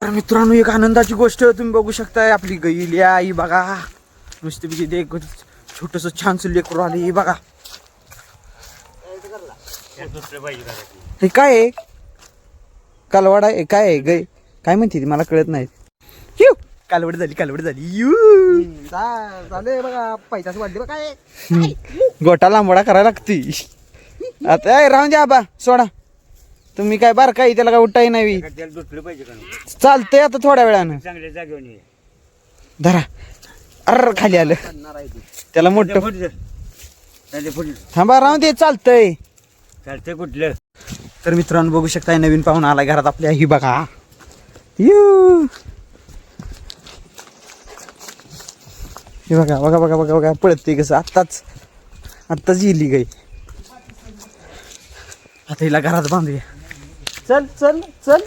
तर मित्रांनो एक आनंदाची गोष्ट तुम्ही बघू शकताय. आपली गैली आई बघा नुसती बी एक छोटस छानस लेकरू आले. हे बघा हे काय आहे? कालवाडा आहे काय आहे? गै काय म्हणते ती मला कळत नाही. कालवड झाली यू झाले बघा पैशाच वाढले बघा काय गोटा लांबडा करायला लागती. आता राहून द्या आबा सोडा. तुम्ही काय बार काय त्याला काय उठाई नाही चालतंय. आता थोड्या वेळानं चांगल्या जागेवर धरा. अर खाली आलं त्याला मोठं. थांबा राहून दे चालतंय. चालतंय कुठलं. तर मित्रांनो बघू शकताय नवीन पाहुणा आला घरात आपल्या. ही बघा यू हे बघा बघा बघा बघा बघा पळते कसं. आत्ताच येली गाई. आता हिला घरात बांधूया. चल चल चल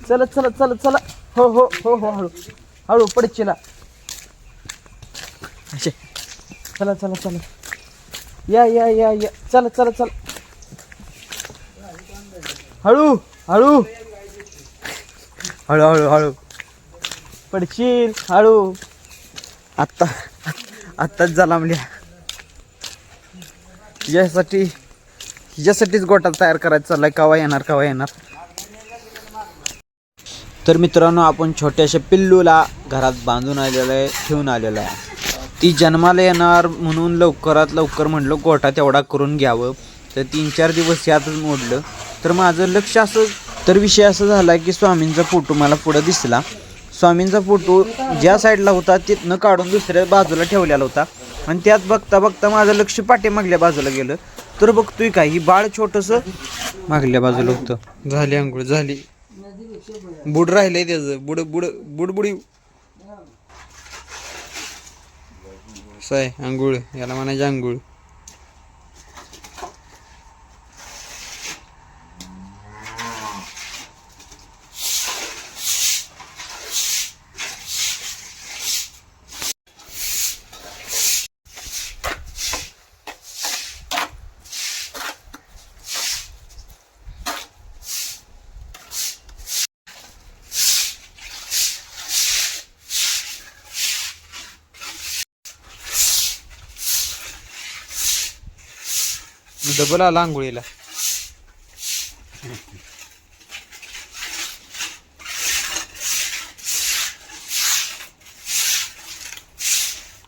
चलत चलत चलत चला. हो हो हो हो हळू हळू पडचिला. असे चला चला चला या या या या चला चला चला हळू हळू हळू हळू हळू पडशील हळू. आत्ताच झाला म्हणजे हिच्यासाठीच गोटा तयार करायचा चाललाय. कवा येणार. तर मित्रांनो आपण छोट्याशा पिल्लूला घरात बांधून आलेलं आहे, ठेवून आलेलं आहे. ती जन्माला येणार म्हणून लवकरात लवकर म्हणलं गोटा तेवढा करून घ्यावं. तर 3-4 दिवस यातच मोडलं. तर माझं लक्ष असं तर विषय असं झाला की स्वामींचा फोटो मला पुढं दिसला. स्वामींचा फोटो ज्या साईडला होता तिथनं काढून दुसऱ्या बाजूला ठेवलेला होता. आणि त्यात बघता बघता माझं लक्ष पाठीमागल्या बाजूला गेलं. तर बघतोय काय ही बाळ छोटंसं मागल्या बाजूला होतं. झाली आंघोळ झाली. बुड राहिलंय त्याचं बुडबुडी असं आहे. आंघोळ याला म्हणायची आंघोळ. डबल आला आंघोळीला.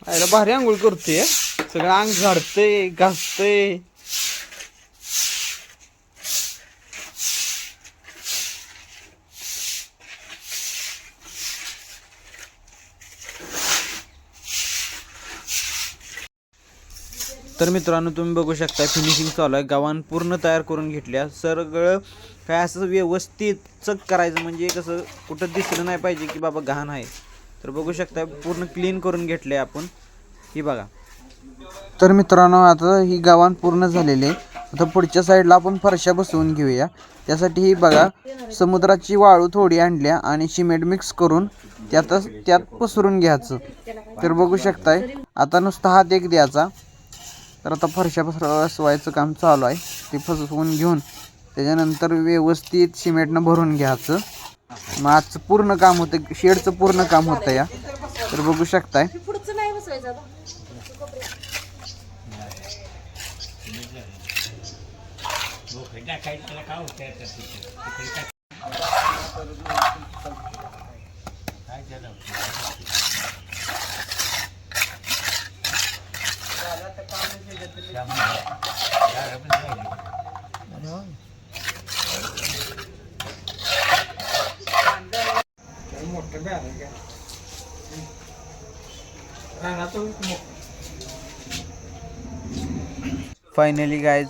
आयला भारी आंघोळ करते. सगळं अंग झाडतंय घासतंय. तर मित्रांनो तुम्ही बघू शकता फिनिशिंग चालू आहे. गव्हाण पूर्ण तयार करून घेतल्या. सगळं काय असं व्यवस्थित चक करायचं म्हणजे कसं कुठं दिसलं नाही पाहिजे की बाबा घाण आहे. तर बघू शकता पूर्ण क्लीन करून घेतले आपण. ही बघा. तर मित्रांनो आता ही गव्हाण पूर्ण झालेली आहे. आता पुढच्या साईडला आपण फरशा बसवून घेऊया. त्यासाठी ही बघा समुद्राची वाळू थोडी आणल्या आणि सिमेंट मिक्स करून त्यात पसरून घ्यायचं. तर बघू शकताय आता नुसता हात एक द्यायचा. तर आता फरशा बसवायचं काम चालू आहे. ते फसवून घेऊन त्याच्यानंतर व्यवस्थित सिमेंटनं भरून घ्यायचं. मग आजचं पूर्ण काम होतं. शेडचं पूर्ण काम होतं या. तर बघू शकताय फायनली गाईज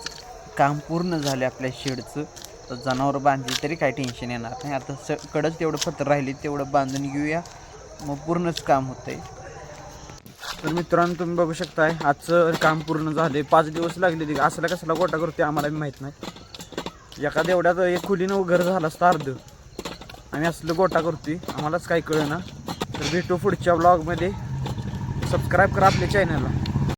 काम पूर्ण झाले आपल्या शेडचं. तर जनावर बांधली तरी काही टेन्शन येणार नाही. आता कडच तेवढं पत्र राहिली तेवढं बांधून घेऊया. मग पूर्णच काम होतंय. तर मित्रांनो तुम्ही बघू शकताय आजचं काम पूर्ण झाले. 5 दिवस लागले. असला कसला गोटा करते आम्हाला बी माहीत नाही. एखाद्या एवढ्यात एक खोलीनं घर झालं असतं अर्ध. आम्ही असलं गोटा करतोय आम्हालाच काही कळेना. तर भेटू पुढच्या ब्लॉगमध्ये. सबस्क्राईब करा आपल्या चॅनलला.